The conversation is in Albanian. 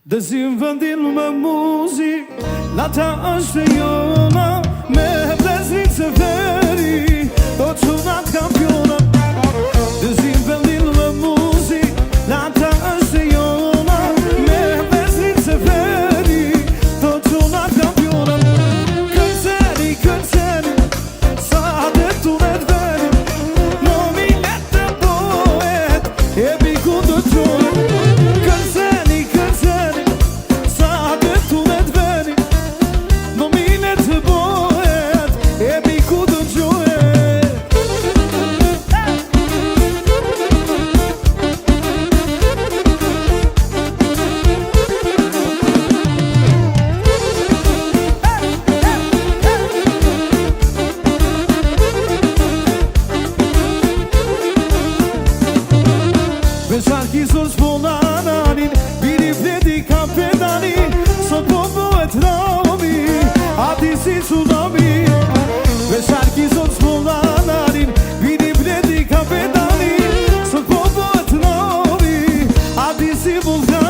Dëzim vëndin më muzik, lata është e jona, me blezrit se veri, do qunat kampionat. Dëzim vëndin më muzik, lata është e jona, me blezrit se veri, do qunat kampionat. Kërceni, kërceni, sa dhe tunet veri, nominet të poet, e biku të qojnë. Veçar kizor s'ponanin, biri fleti kampedanin, sot po bëhet rami, ati si tsunami. Veçar kizor s'ponanin, biri fleti kampedanin, sot po bëhet rami, ati si vulkan.